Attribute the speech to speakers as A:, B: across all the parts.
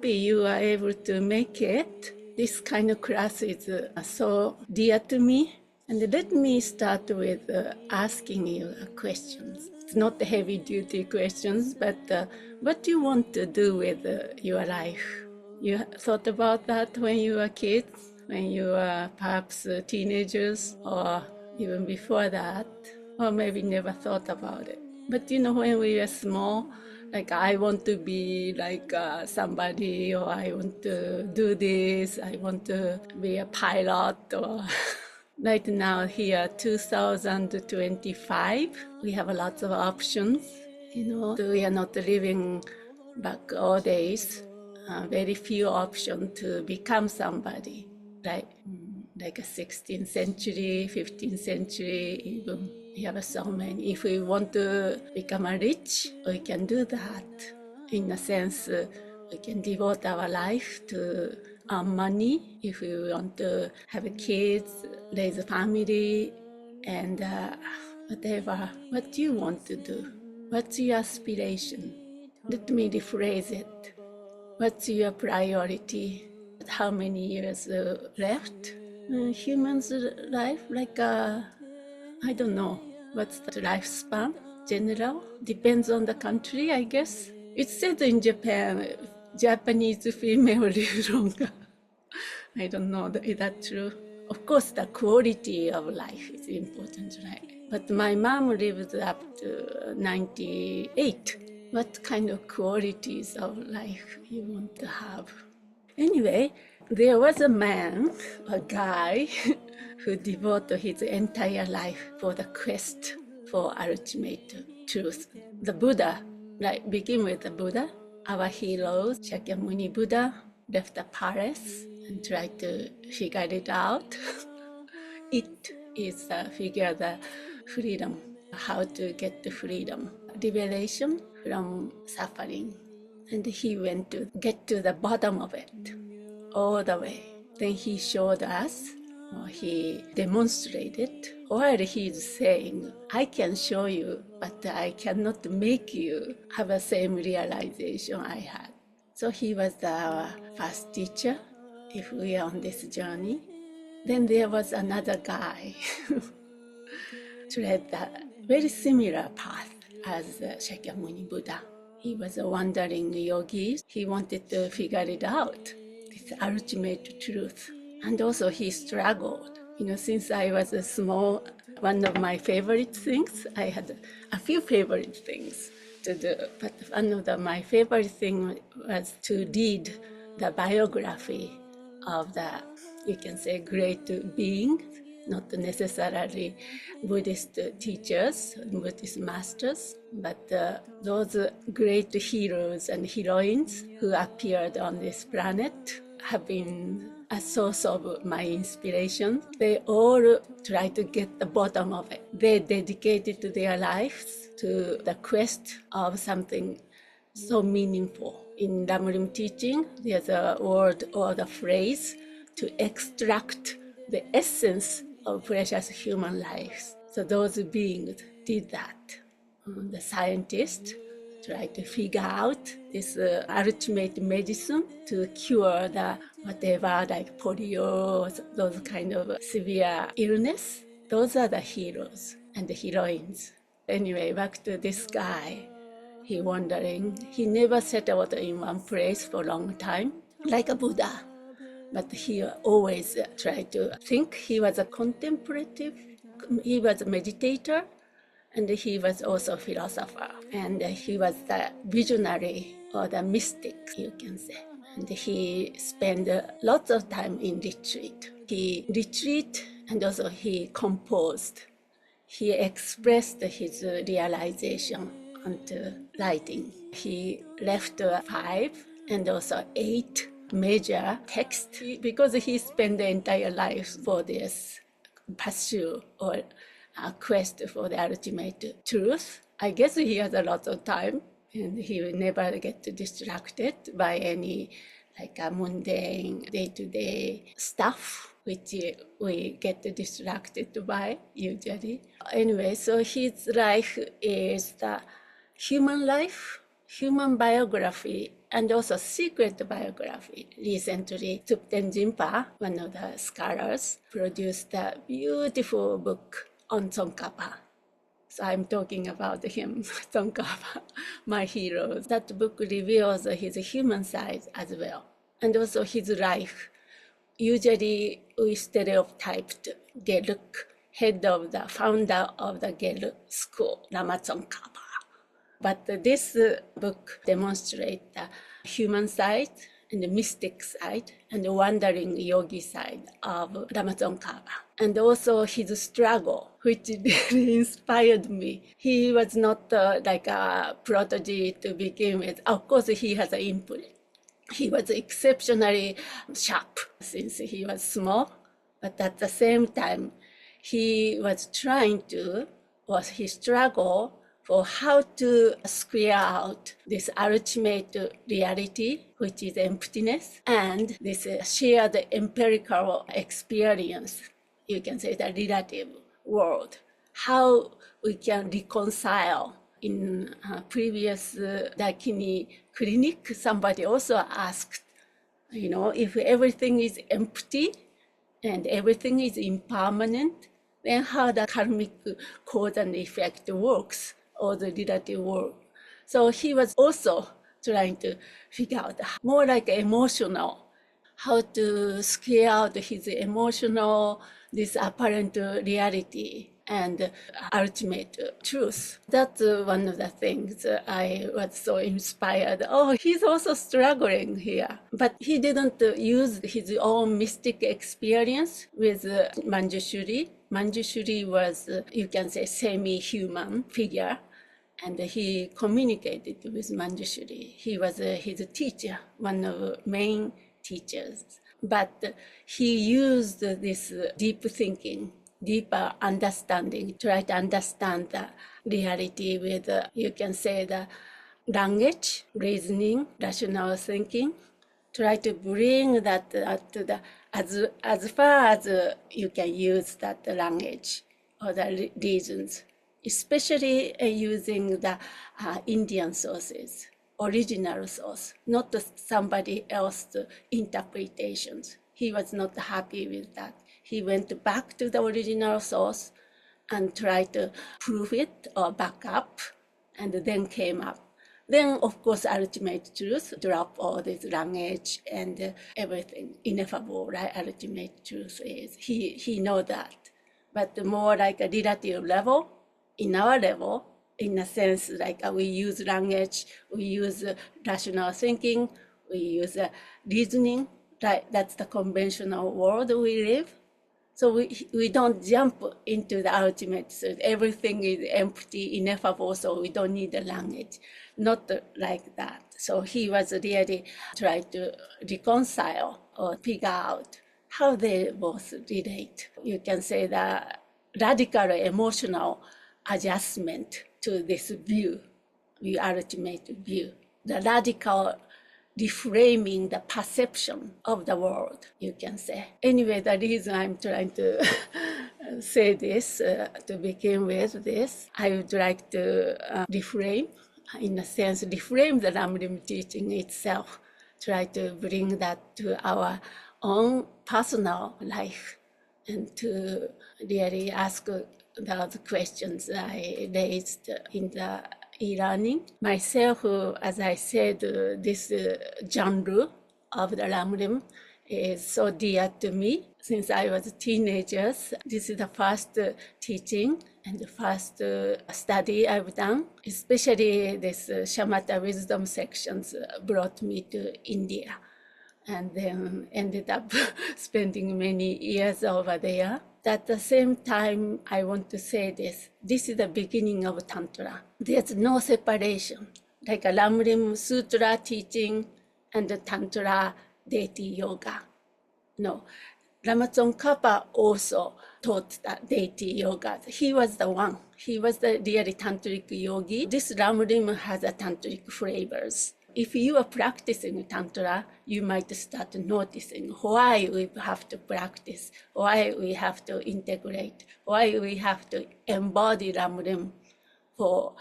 A: happy you are able to make it. This kind of class is so dear to me. And let me start with asking you questions. It's not heavy-duty questions, but what do you want to do with your life? You thought about that when you were kids, when you were perhaps teenagers, or even before that, or maybe never thought about it. But when we were small, like I want to be like somebody, or I want to do this, I want to be a pilot, or right now here, 2025, we have lots of options. We are not living back all days. Very few options to become somebody, like a 16th century, 15th century, even. We have so many. If we want to become rich, we can do that. In a sense, we can devote our life to earn money. If we want to have kids, raise a family, and whatever. What do you want to do? What's your aspiration? Let me rephrase it. What's your priority? How many years left? Humans' life, I don't know. What's the lifespan? General? Depends on the country, I guess. It said in Japan, Japanese female live longer. I don't know, is that true? Of course, the quality of life is important, right? But my mom lived up to 98. What kind of qualities of life you want to have? Anyway, there was a man, a guy, who devoted his entire life for the quest for ultimate truth. The Buddha, begin with the Buddha. Our hero, Shakyamuni Buddha, left the palace and tried to figure it out. It is figure the freedom, how to get the freedom, liberation from suffering. And he went to get to the bottom of it, all the way. Then he showed us, or he demonstrated, while he's saying, I can show you, but I cannot make you have the same realization I had. So he was our first teacher, if we are on this journey. Then there was another guy who tread a very similar path as Shakyamuni Buddha. He was a wandering yogi. He wanted to figure it out, this ultimate truth. And also he struggled. Since I was small, one of my favorite things, I had a few favorite things to do, but one of my favorite thing was to read the biography of the, you can say, great beings, not necessarily Buddhist teachers, Buddhist masters, but those great heroes and heroines who appeared on this planet have been a source of my inspiration. They all try to get the bottom of it. They dedicated their lives to the quest of something so meaningful. In Lamrim teaching, there's a word or the phrase to extract the essence of precious human lives. So those beings did that. The scientists tried to figure out this ultimate medicine to cure the whatever, like polio, those kind of severe illness. Those are the heroes and the heroines. Anyway, back to this guy. He wandering. He never settled in one place for a long time, like a Buddha. But he always tried to think. He was a contemplative, he was a meditator, and he was also a philosopher. And he was the visionary or the mystic, you can say. And he spent lots of time in retreat. He retreated and also he composed. He expressed his realization onto writing. He left 5 and also 8 major texts because he spent the entire life for this pursuit or quest for the ultimate truth. I guess he has a lot of time and he will never get distracted by any mundane day-to-day stuff which we get distracted by usually. Anyway, so his life is the human life human biography and also secret biography. Recently, Thupten Jinpa, one of the scholars, produced a beautiful book on Tsongkhapa. So I'm talking about him, Tsongkhapa, my hero. That book reveals his human side as well, and also his life. Usually we stereotyped Geluk, head of the founder of the Geluk school, Lama Tsongkhapa. But this book demonstrates the human side and the mystic side and the wandering yogi side of Lama Tsongkhapa. And also his struggle, which really inspired me. He was not like a prodigy to begin with. Of course, he has an input. He was exceptionally sharp since he was small, but at the same time, he was trying to, or he struggled for how to square out this ultimate reality, which is emptiness, and this shared empirical experience, you can say the relative world, how we can reconcile. In previous Dakini clinic, somebody also asked, if everything is empty and everything is impermanent, then how the karmic cause and effect works, or the relative world. So he was also trying to figure out more like emotional, how to scale out his emotional, this apparent reality and ultimate truth. That's one of the things I was so inspired. Oh, he's also struggling here. But he didn't use his own mystic experience with Manjushri. Manjushri was, you can say, semi-human figure. And he communicated with Manjushri. He was his teacher, one of the main teachers. But he used this deep thinking, deeper understanding, try to understand the reality with, you can say, the language, reasoning, rational thinking, try to bring that to the, as far as you can use that language or the reasons, especially using the Indian sources, original source, not somebody else's interpretations. He was not happy with that. He went back to the original source and tried to prove it or back up, and then came up. Then, of course, ultimate truth, drop all this language and everything. Ineffable, right? Ultimate truth is, he know that. But more like a relative level, in our level, in a sense, like we use language, we use rational thinking, we use reasoning, right? That's the conventional world we live. So we don't jump into the ultimate truth. Everything is empty, ineffable, so we don't need the language. Not like that. So he was really trying to reconcile or figure out how they both relate. You can say the radical emotional adjustment to this view, the ultimate view. The radical reframing the perception of the world, you can say. Anyway, the reason I'm trying to say this, to begin with this, I would like to reframe, in a sense, reframe the Lamrim teaching itself, try to bring that to our own personal life, and to really ask those questions I raised in the e-learning. Myself, as I said, this genre of the Lamrim is so dear to me since I was a teenager. This is the first teaching and the first study I've done. Especially this Shamatha wisdom sections brought me to India, and then ended up spending many years over there. At the same time, I want to say this. This is the beginning of Tantra. There's no separation, like a Lamrim Sutra teaching and the Tantra deity yoga. No. Lama Tsongkhapa also taught that deity yoga. He was the one. He was the really tantric yogi. This Lamrim has a tantric flavors. If you are practicing Tantra, you might start noticing why we have to practice, why we have to integrate, why we have to embody Lamrim for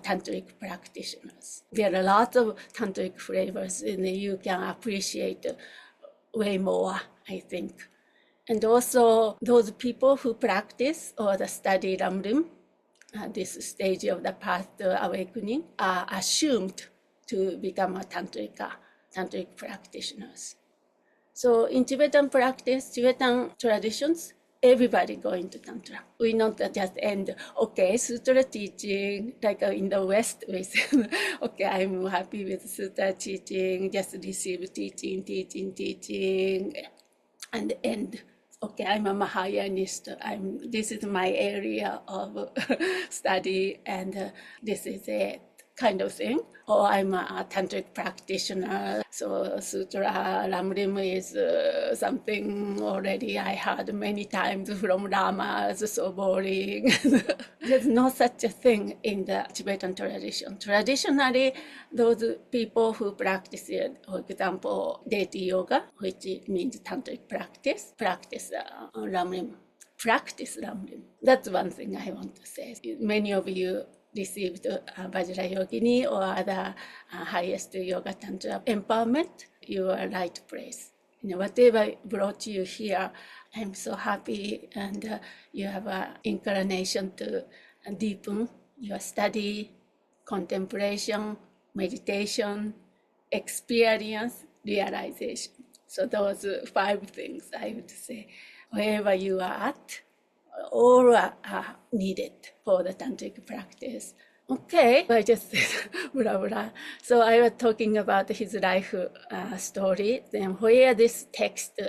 A: tantric practitioners. There are lots of tantric flavors, and you can appreciate way more, I think. And also those people who practice or study Lamrim, this stage of the path to awakening, are assumed to become a tantric practitioners. So in Tibetan practice, Tibetan traditions, everybody going to Tantra. We not just end, okay, Sutra teaching, like in the West, we say, okay, I'm happy with Sutra teaching, just receive teaching, and end. Okay, I'm a Mahayanist. This is my area of study, and this is it, kind of thing. Or I'm a tantric practitioner. So Sutra Lamrim is something already I heard many times from lamas, so boring. There's no such a thing in the Tibetan tradition. Traditionally, those people who practice it, for example, deity yoga, which means tantric practice Lamrim. Practice Lamrim. That's one thing I want to say. Many of you received Vajrayogini or other highest yoga tantra empowerment. You are right place. Whatever brought you here, I'm so happy, and you have an inclination to deepen your study, contemplation, meditation, experience, realization. So those 5 things I would say, wherever you are at, all are needed for the tantric practice. Okay, I just said blah blah. So I was talking about his life story, then where this text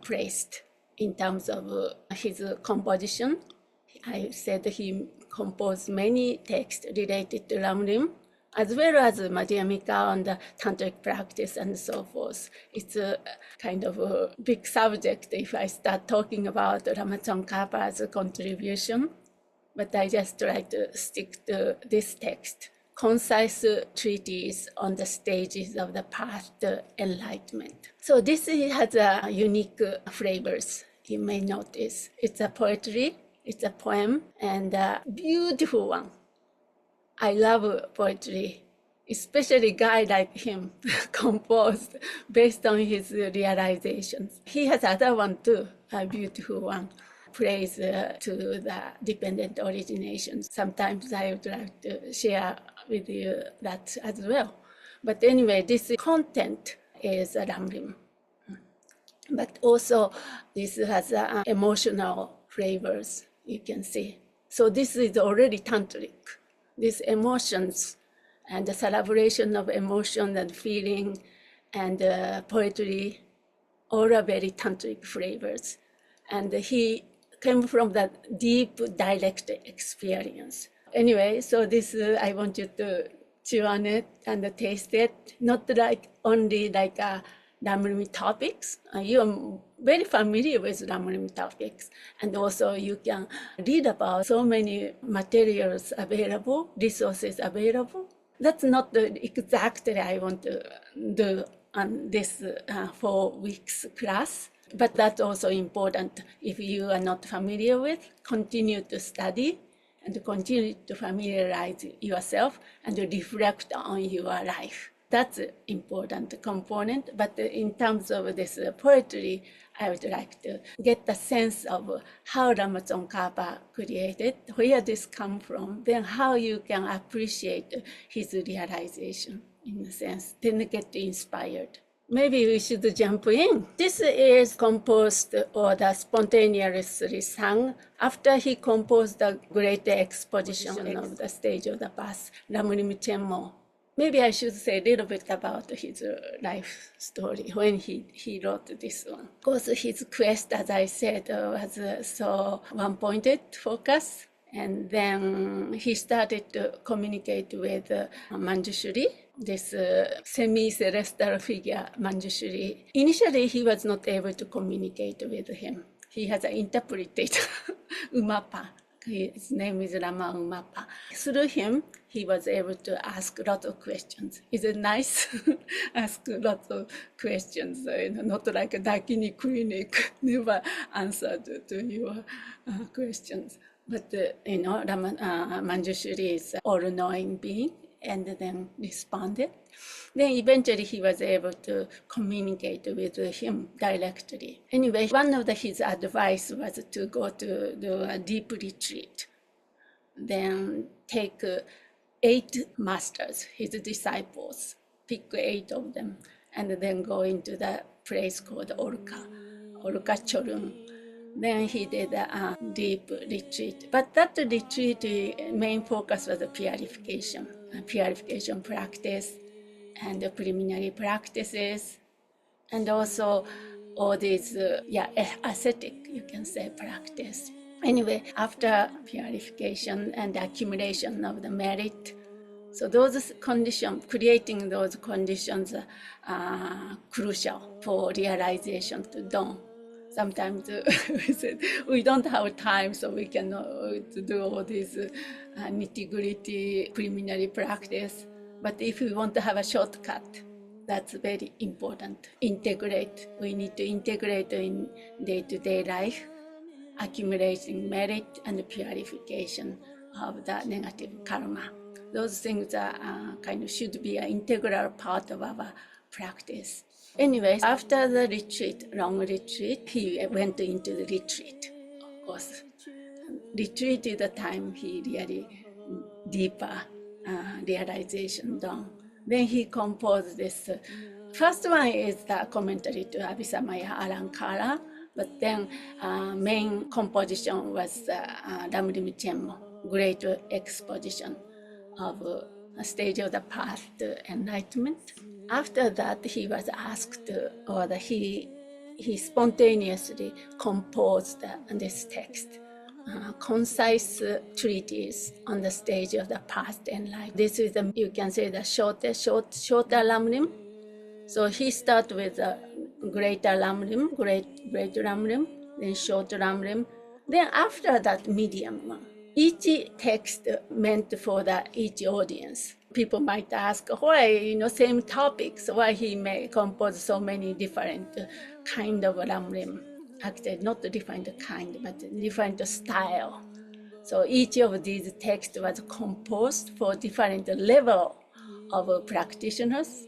A: placed in terms of his composition. I said he composed many texts related to Lamrim, as well as Madhyamika on the tantric practice and so forth. It's a kind of a big subject if I start talking about Tsongkhapa's contribution, but I just try to stick to this text. Concise treatise on the stages of the path to enlightenment. So this has a unique flavors, you may notice. It's a poetry, it's a poem, and a beautiful one. I love poetry, especially a guy like him, composed based on his realizations. He has other one too, a beautiful one, praise to the dependent origination. Sometimes I would like to share with you that as well. But anyway, this content is Lamrim. But also this has emotional flavors, you can see. So this is already tantric. These emotions and the celebration of emotion and feeling and poetry, all are very tantric flavors. And he came from that deep direct experience. Anyway, so this, I want you to chew on it and taste it, not like only like Lamrim topics. You are very familiar with Lamrim topics, and also you can read about so many materials available, resources available. That's not exactly I want to do on this 4 weeks class, but that's also important. If you are not familiar with, continue to study and continue to familiarize yourself and reflect on your life. That's an important component, but in terms of this poetry, I would like to get the sense of how Lama Tsongkhapa created, where this come from, then how you can appreciate his realization in a sense, then get inspired. Maybe we should jump in. This is composed or the spontaneously sung after he composed the great exposition of the stage of the path, Lamrim Chenmo. Maybe I should say a little bit about his life story when he wrote this one. Of course, his quest, as I said, was so one-pointed focus. And then he started to communicate with Manjushri, this semi-celestial figure, Manjushri. Initially, he was not able to communicate with him. He has an interpreter, Umapa. His name is Rama Umapa. Through him, he was able to ask lots of questions. Is it nice? Ask lots of questions, not like a Dakini clinic, never answered to your questions. But Manjushri is all-knowing being, and then responded. Then eventually he was able to communicate with him directly. Anyway, one of his advice was to go to do a deep retreat. Then take 8 masters, his disciples, pick 8 of them, and then go into the place called Orka Chorun. Then he did a deep retreat. But that retreat, main focus was the purification practice and the preliminary practices, and also all these, ascetic, you can say, practice. Anyway, after purification and accumulation of the merit, so those conditions, creating those conditions are crucial for realization to dawn. Sometimes we said we don't have time, so we cannot do all these nitty-gritty preliminary practice. But if we want to have a shortcut, that's very important. We need to integrate in day-to-day life, accumulating merit and purification of the negative karma. Those things are should be an integral part of our practice. Anyway, after the retreat, long retreat, he went into the retreat. Of course, retreat is the time he really deeper realization done. Then he composed this. First one is the commentary to Abhisamaya Alankara, but then main composition was Lamrim Nyamgurma, Great Exposition of a stage of the path to enlightenment. After that, he was asked, or he spontaneously composed this text. Concise treatise on the stage of the past and life. This is, you can say, the shorter Lamrim. So he started with the greater Lamrim, great Lamrim, then short Lamrim. Then after that, medium one. Each text meant for each audience. People might ask why, same topics, why he may compose so many different kind of Lamrim. Actually, not different kind, but different style. So each of these texts was composed for different level of practitioners,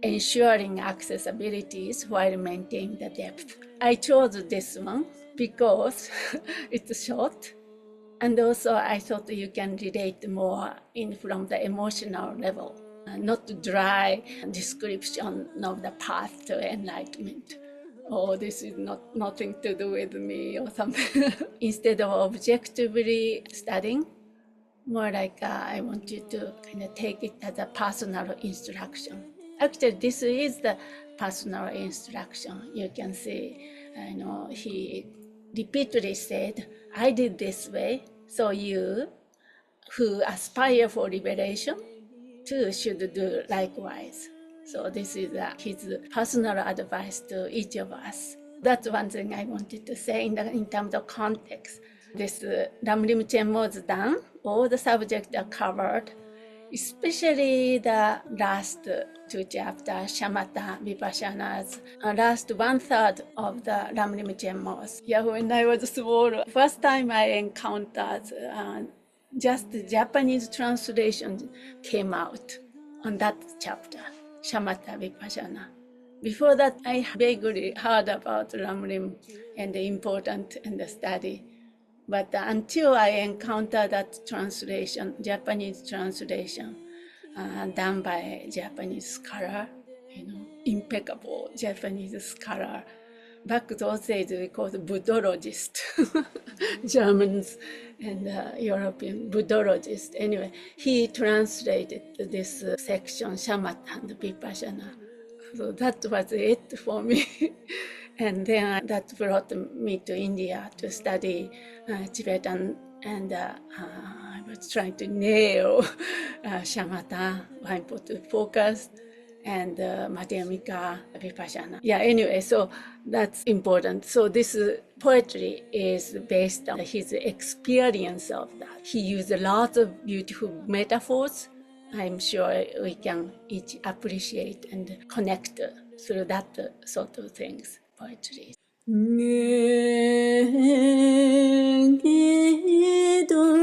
A: ensuring accessibilities while maintaining the depth. I chose this one because it's short, and also I thought you can relate more from the emotional level, not dry description of the path to enlightenment. Oh, this is nothing to do with me or something. Instead of objectively studying, more like I want you to take it as a personal instruction. Actually, this is the personal instruction. You can see, he repeatedly said, I did this way, so you who aspire for liberation too should do likewise. So this is his personal advice to each of us. That's one thing I wanted to say in terms of context. This Lamrim Nyamgurma was done, all the subjects are covered, especially the last 2 chapters, Shamatha, Vipassana's, last 1/3 of the Lamrim Nyamgurma. Yeah, when I was small, first time I encountered just the Japanese translation came out on that chapter, Shamatha Vipassana. Before that, I vaguely heard about Lamrim and the importance and the study. But until I encountered that translation, Japanese translation, done by a Japanese scholar, impeccable Japanese scholar. Back those days, we called Buddhologist, Germans and European Buddhologist. Anyway, he translated this section, Shamatha and Vipassana. So that was it for me. And then that brought me to India to study Tibetan, and I was trying to nail Shamatha, Waipo to focus, and Madhyamika, Vipassana. Yeah, anyway, so that's important. So this poetry is based on his experience of that. He used a lot of beautiful metaphors. I'm sure we can each appreciate and connect through that sort of things, poetry.
B: nghe nghe đôi